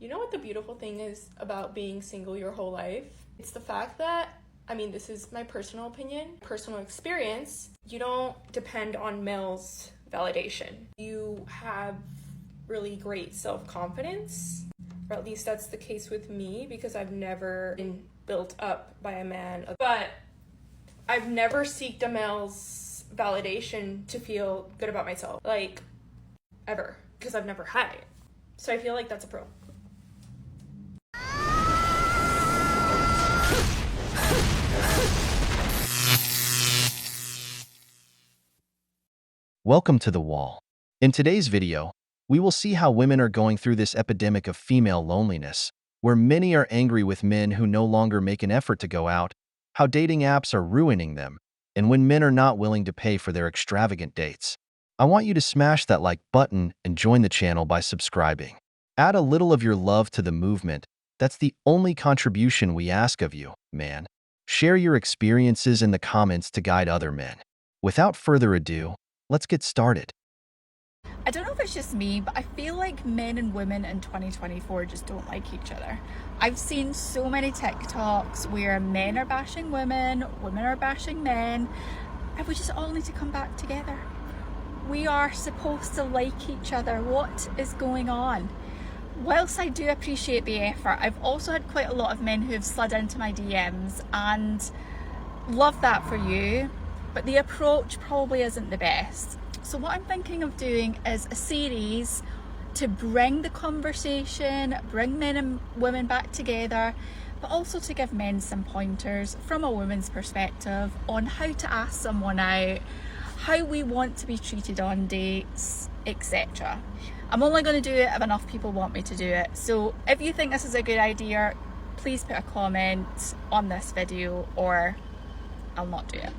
You know what the beautiful thing is about being single your whole life? It's the fact that, this is my personal opinion, personal experience. You don't depend on males' validation. You have really great self-confidence, or at least that's the case with me because I've never been built up by a man. But I've never sought a male's validation to feel good about myself, like, ever, because I've never had it. So I feel like that's a pro. Welcome to The Wall. In today's video, we will see how women are going through this epidemic of female loneliness, where many are angry with men who no longer make an effort to go out, how dating apps are ruining them, and when men are not willing to pay for their extravagant dates. I want you to smash that like button and join the channel by subscribing. Add a little of your love to the movement. That's the only contribution we ask of you, man. Share your experiences in the comments to guide other men. Without further ado, let's get started. I don't know if it's just me, but I feel like men and women in 2024 just don't like each other. I've seen so many TikToks where men are bashing women are bashing men, and we just all need to come back together. We are supposed to like each other. What is going on? Whilst I do appreciate the effort, I've also had quite a lot of men who have slid into my DMs, and love that for you, but the approach probably isn't the best. So what I'm thinking of doing is a series to bring the conversation, bring men and women back together, but also to give men some pointers from a woman's perspective on how to ask someone out, how we want to be treated on dates, etc. I'm only going to do it if enough people want me to do it. So if you think this is a good idea, please put a comment on this video or I'll not do it.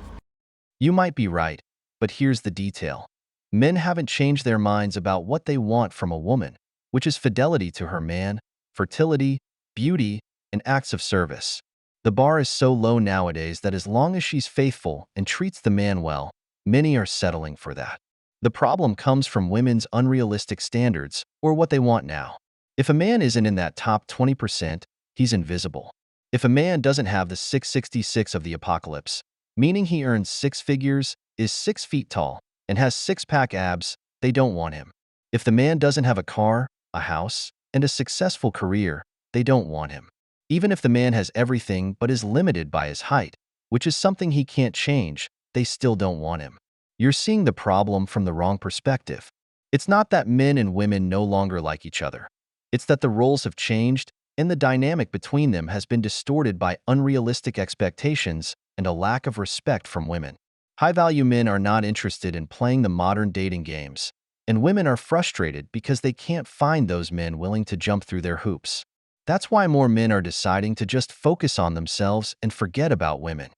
You might be right, but here's the detail. Men haven't changed their minds about what they want from a woman, which is fidelity to her man, fertility, beauty, and acts of service. The bar is so low nowadays that as long as she's faithful and treats the man well, many are settling for that. The problem comes from women's unrealistic standards, or what they want now. If a man isn't in that top 20%, he's invisible. If a man doesn't have the 666 of the apocalypse, meaning he earns six figures, is 6 feet tall, and has six-pack abs, they don't want him. If the man doesn't have a car, a house, and a successful career, they don't want him. Even if the man has everything but is limited by his height, which is something he can't change, they still don't want him. You're seeing the problem from the wrong perspective. It's not that men and women no longer like each other. It's that the roles have changed, and the dynamic between them has been distorted by unrealistic expectations and a lack of respect from women. High-value men are not interested in playing the modern dating games, and women are frustrated because they can't find those men willing to jump through their hoops. That's why more men are deciding to just focus on themselves and forget about women.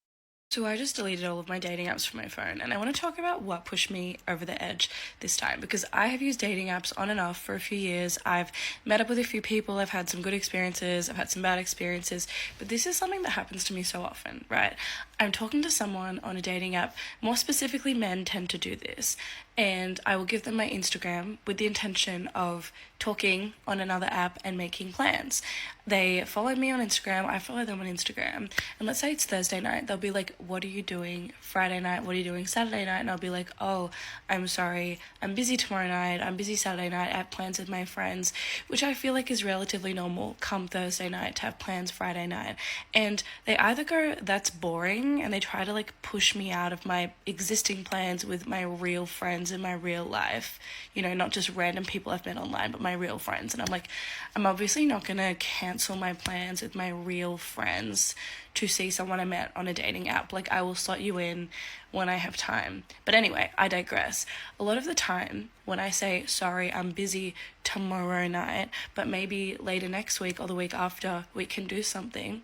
So I just deleted all of my dating apps from my phone, and I want to talk about what pushed me over the edge this time, because I have used dating apps on and off for a few years. I've met up with a few people, I've had some good experiences, I've had some bad experiences, but this is something that happens to me so often, right? I'm talking to someone on a dating app, more specifically men tend to do this, and I will give them my Instagram with the intention of talking on another app and making plans. They follow me on Instagram, I follow them on Instagram, and let's say it's Thursday night, they'll be like, what are you doing Friday night, what are you doing Saturday night? And I'll be like, oh, I'm sorry, I'm busy tomorrow night, I'm busy Saturday night, I have plans with my friends, which I feel like is relatively normal come Thursday night to have plans Friday night. And they either go, that's boring, and they try to like push me out of my existing plans with my real friends in my real life, not just random people I've met online, but my real friends. And I'm like, I'm obviously not gonna cancel my plans with my real friends to see someone I met on a dating app. Like, I will slot you in when I have time. But anyway, I digress. A lot of the time when I say, sorry, I'm busy tomorrow night, but maybe later next week or the week after we can do something,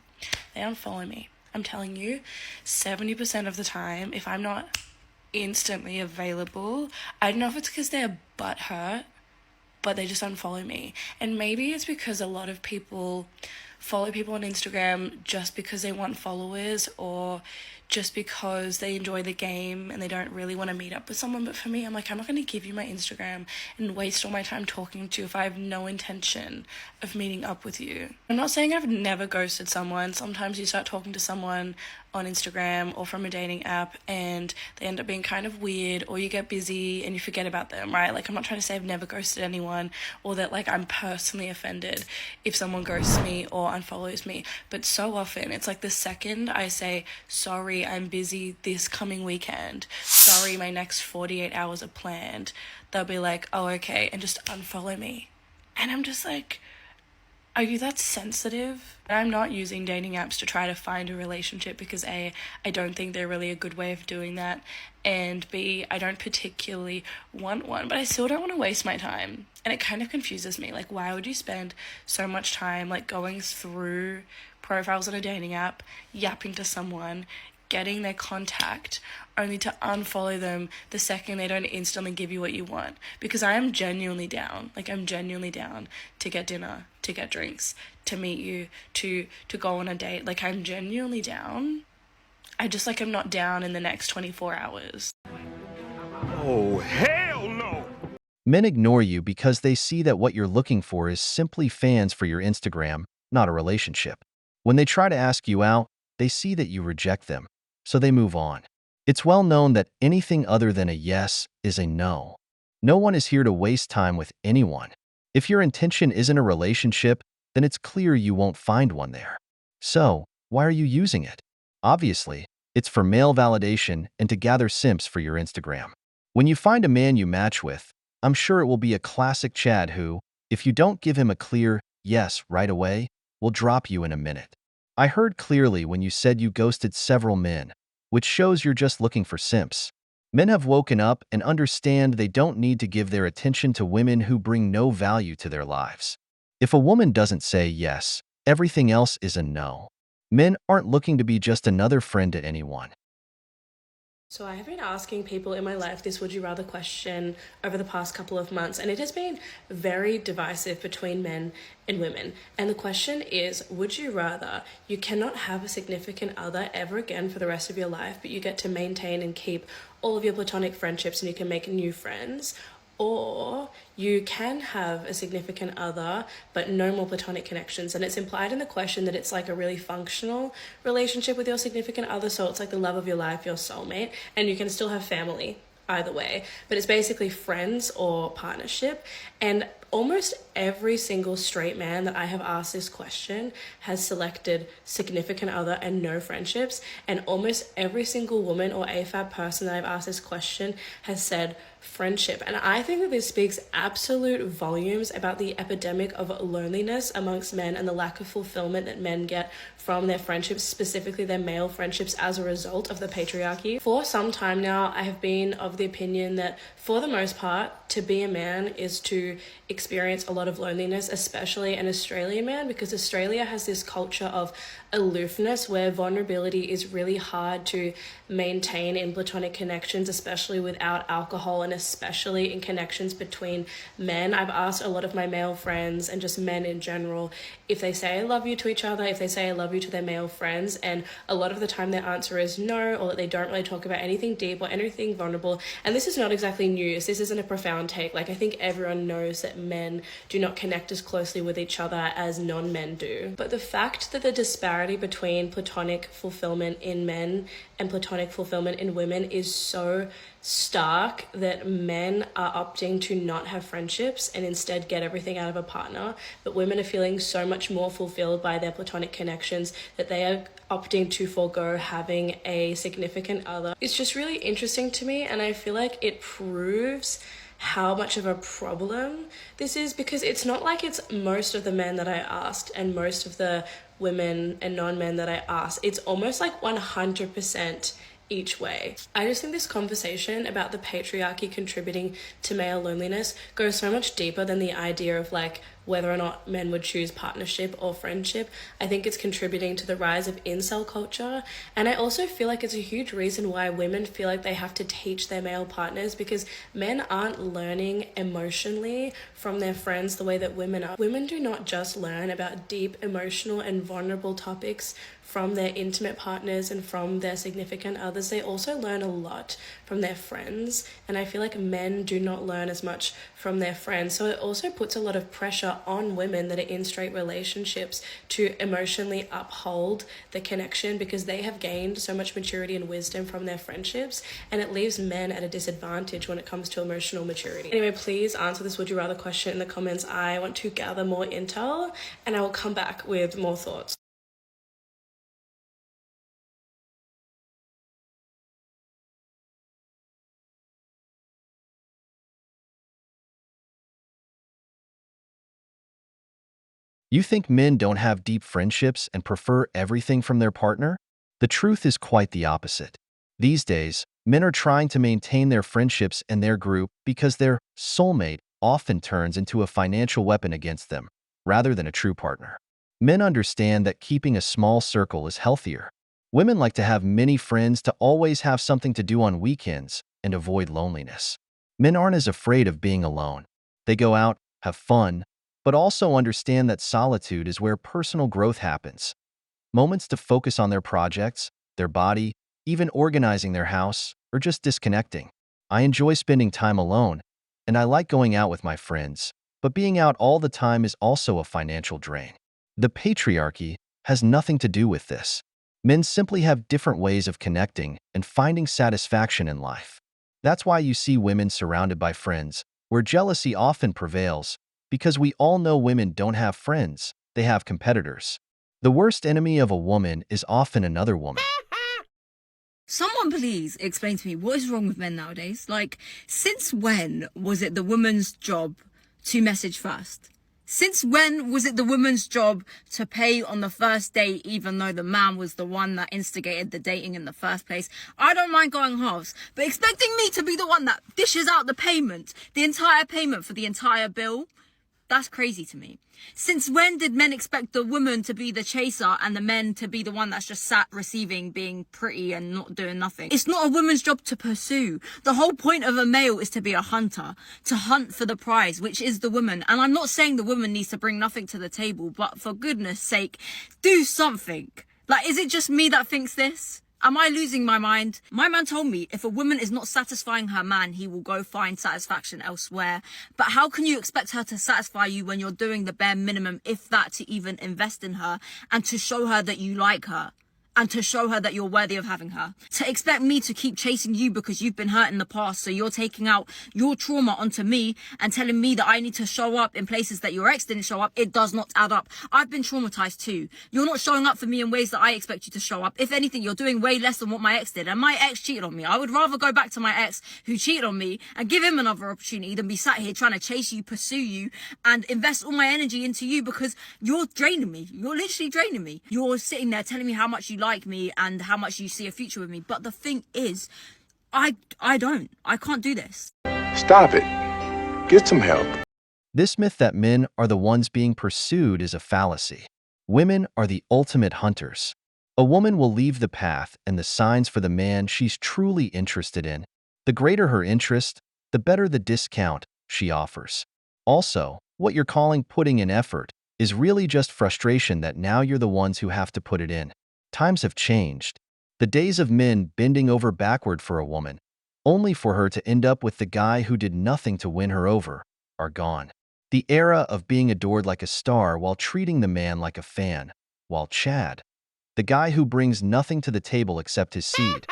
they unfollow me. I'm telling you, 70% of the time, if I'm not instantly available, I don't know if it's because they're butthurt, but they just unfollow me. And maybe it's because a lot of people follow people on Instagram just because they want followers, or just because they enjoy the game and they don't really want to meet up with someone. But for me, I'm like, I'm not going to give you my Instagram and waste all my time talking to you if I have no intention of meeting up with you. I'm not saying I've never ghosted someone. Sometimes you start talking to someone on Instagram or from a dating app and they end up being kind of weird, or you get busy and you forget about them, right? Like, I'm not trying to say I've never ghosted anyone or that like I'm personally offended if someone ghosts me or unfollows me, but so often it's like the second I say, sorry, I'm busy this coming weekend, sorry, my next 48 hours are planned, they'll be like, oh, okay, and just unfollow me. And I'm just like, are you that sensitive? I'm not using dating apps to try to find a relationship because A, I don't think they're really a good way of doing that, and B, I don't particularly want one, but I still don't want to waste my time. And it kind of confuses me. Like, why would you spend so much time like going through profiles on a dating app, yapping to someone, getting their contact, only to unfollow them the second they don't instantly give you what you want? Because I am genuinely down. Like, I'm genuinely down to get dinner, to get drinks, to meet you, to go on a date. Like, I'm genuinely down. I just, like, I'm not down in the next 24 hours. Oh, hell no! Men ignore you because they see that what you're looking for is simply fans for your Instagram, not a relationship. When they try to ask you out, they see that you reject them, so they move on. It's well known that anything other than a yes is a no. No one is here to waste time with anyone. If your intention isn't a relationship, then it's clear you won't find one there. So, why are you using it? Obviously, it's for male validation and to gather simps for your Instagram. When you find a man you match with, I'm sure it will be a classic Chad who, if you don't give him a clear yes right away, will drop you in a minute. I heard clearly when you said you ghosted several men, which shows you're just looking for simps. Men have woken up and understand they don't need to give their attention to women who bring no value to their lives. If a woman doesn't say yes, everything else is a no. Men aren't looking to be just another friend to anyone. So I have been asking people in my life this would you rather question over the past couple of months, and it has been very divisive between men and women. And the question is, would you rather you cannot have a significant other ever again for the rest of your life, but you get to maintain and keep all of your platonic friendships and you can make new friends, or you can have a significant other but no more platonic connections? And it's implied in the question that it's like a really functional relationship with your significant other, so it's like the love of your life, your soulmate, and you can still have family either way, but it's basically friends or partnership. And almost every single straight man that I have asked this question has selected significant other and no friendships, and almost every single woman or AFAB person that I've asked this question has said friendship. And I think that this speaks absolute volumes about the epidemic of loneliness amongst men and the lack of fulfillment that men get from their friendships, specifically their male friendships, as a result of the patriarchy. For some time now, I have been of the opinion that for the most part, to be a man is to experience a lot of loneliness, especially an Australian man, because Australia has this culture of aloofness where vulnerability is really hard to maintain in platonic connections, especially without alcohol and especially in connections between men. I've asked a lot of my male friends and just men in general if they say I love you to each other, if they say I love you to their male friends, and a lot of the time their answer is no, or that they don't really talk about anything deep or anything vulnerable. And this is not exactly news. This isn't a profound take. Like, I think everyone knows that men do not connect as closely with each other as non-men do. But the fact that the disparity between platonic fulfillment in men and platonic fulfillment in women is so stark that men are opting to not have friendships and instead get everything out of a partner, but women are feeling so much more fulfilled by their platonic connections that they are opting to forego having a significant other. It's just really interesting to me, and I feel like it proves how much of a problem this is, because it's not like it's most of the men that I asked and most of the women and non-men that I asked. It's almost like 100% each way. I just think this conversation about the patriarchy contributing to male loneliness goes so much deeper than the idea of like whether or not men would choose partnership or friendship. I think it's contributing to the rise of incel culture. And I also feel like it's a huge reason why women feel like they have to teach their male partners, because men aren't learning emotionally from their friends the way that women are. Women do not just learn about deep, emotional, and vulnerable topics from their intimate partners and from their significant others. They also learn a lot from their friends, and I feel like men do not learn as much from their friends. So it also puts a lot of pressure on women that are in straight relationships to emotionally uphold the connection, because they have gained so much maturity and wisdom from their friendships, and it leaves men at a disadvantage when it comes to emotional maturity. Anyway, please answer this would you rather question in the comments. I want to gather more intel, and I will come back with more thoughts. You think men don't have deep friendships and prefer everything from their partner? The truth is quite the opposite. These days, men are trying to maintain their friendships and their group because their soulmate often turns into a financial weapon against them, rather than a true partner. Men understand that keeping a small circle is healthier. Women like to have many friends to always have something to do on weekends and avoid loneliness. Men aren't as afraid of being alone. They go out, have fun, but also understand that solitude is where personal growth happens. Moments to focus on their projects, their body, even organizing their house, or just disconnecting. I enjoy spending time alone, and I like going out with my friends, but being out all the time is also a financial drain. The patriarchy has nothing to do with this. Men simply have different ways of connecting and finding satisfaction in life. That's why you see women surrounded by friends, where jealousy often prevails, because we all know women don't have friends, they have competitors. The worst enemy of a woman is often another woman. Someone please explain to me what is wrong with men nowadays? Like, since when was it the woman's job to message first? Since when was it the woman's job to pay on the first date, even though the man was the one that instigated the dating in the first place? I don't mind going halves, but expecting me to be the one that dishes out the payment, the entire payment for the entire bill, that's crazy to me. Since when did men expect the woman to be the chaser and the men to be the one that's just sat receiving, being pretty and not doing nothing? It's not a woman's job to pursue. The whole point of a male is to be a hunter, to hunt for the prize, which is the woman. And I'm not saying the woman needs to bring nothing to the table, but for goodness sake, do something. Like, is it just me that thinks this? Am I losing my mind? My man told me if a woman is not satisfying her man, he will go find satisfaction elsewhere. But how can you expect her to satisfy you when you're doing the bare minimum, if that, to even invest in her and to show her that you like her? And to show her that you're worthy of having her. To expect me to keep chasing you because you've been hurt in the past, so you're taking out your trauma onto me and telling me that I need to show up in places that your ex didn't show up, it does not add up. I've been traumatized too. You're not showing up for me in ways that I expect you to show up. If anything, you're doing way less than what my ex did. And my ex cheated on me. I would rather go back to my ex who cheated on me and give him another opportunity than be sat here trying to chase you, pursue you, and invest all my energy into you, because you're draining me. You're literally draining me. You're sitting there telling me how much you like me and how much you see a future with me, but the thing is, I can't do this. Stop it. Get some help. This myth that men are the ones being pursued is a fallacy. Women are the ultimate hunters. A woman will leave the path and the signs for the man she's truly interested in. The greater her interest, the better the discount she offers. Also, what you're calling putting in effort is really just frustration that now you're the ones who have to put it in. Times have changed. The days of men bending over backward for a woman, only for her to end up with the guy who did nothing to win her over, are gone. The era of being adored like a star while treating the man like a fan, while Chad, the guy who brings nothing to the table except his seed,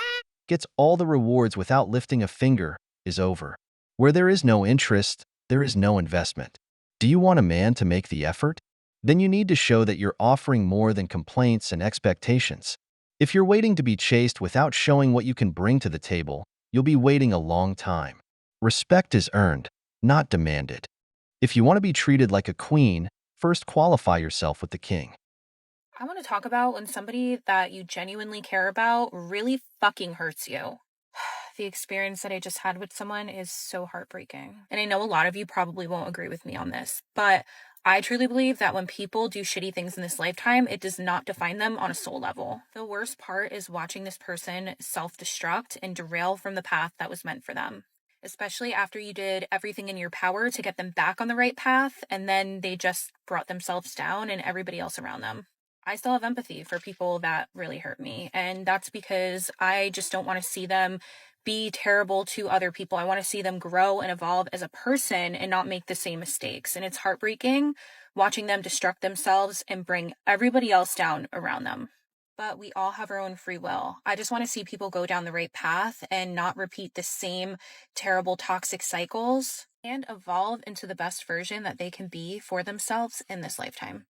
gets all the rewards without lifting a finger, is over. Where there is no interest, there is no investment. Do you want a man to make the effort? Then you need to show that you're offering more than complaints and expectations. If you're waiting to be chased without showing what you can bring to the table, you'll be waiting a long time. Respect is earned, not demanded. If you want to be treated like a queen, first qualify yourself with the king. I want to talk about when somebody that you genuinely care about really fucking hurts you. The experience that I just had with someone is so heartbreaking. And I know a lot of you probably won't agree with me on this, but I truly believe that when people do shitty things in this lifetime, it does not define them on a soul level. The worst part is watching this person self-destruct and derail from the path that was meant for them, especially after you did everything in your power to get them back on the right path, and then they just brought themselves down and everybody else around them. I still have empathy for people that really hurt me, and that's because I just don't want to see them be terrible to other people. I want to see them grow and evolve as a person and not make the same mistakes. And it's heartbreaking watching them destruct themselves and bring everybody else down around them. But we all have our own free will. I just want to see people go down the right path and not repeat the same terrible toxic cycles and evolve into the best version that they can be for themselves in this lifetime.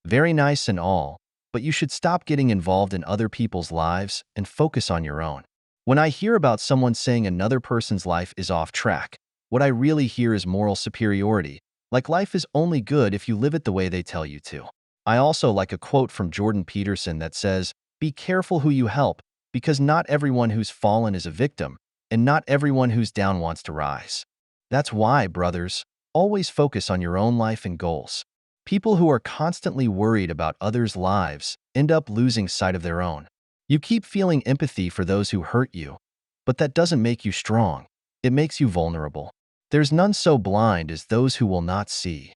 Very nice and all, but you should stop getting involved in other people's lives and focus on your own. When I hear about someone saying another person's life is off track, what I really hear is moral superiority, like life is only good if you live it the way they tell you to. I also like a quote from Jordan Peterson that says, "Be careful who you help, because not everyone who's fallen is a victim, and not everyone who's down wants to rise." That's why, brothers, always focus on your own life and goals. People who are constantly worried about others' lives end up losing sight of their own. You keep feeling empathy for those who hurt you, but that doesn't make you strong. It makes you vulnerable. There's none so blind as those who will not see.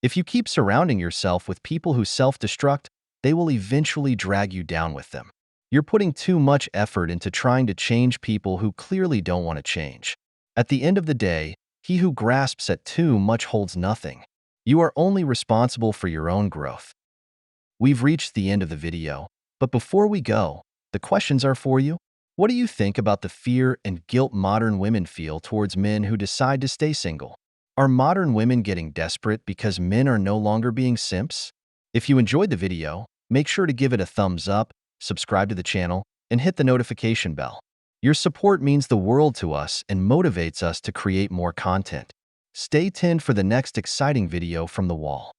If you keep surrounding yourself with people who self-destruct, they will eventually drag you down with them. You're putting too much effort into trying to change people who clearly don't want to change. At the end of the day, he who grasps at too much holds nothing. You are only responsible for your own growth. We've reached the end of the video, but before we go, the questions are for you. What do you think about the fear and guilt modern women feel towards men who decide to stay single? Are modern women getting desperate because men are no longer being simps? If you enjoyed the video, make sure to give it a thumbs up, subscribe to the channel, and hit the notification bell. Your support means the world to us and motivates us to create more content. Stay tuned for the next exciting video from The Wall.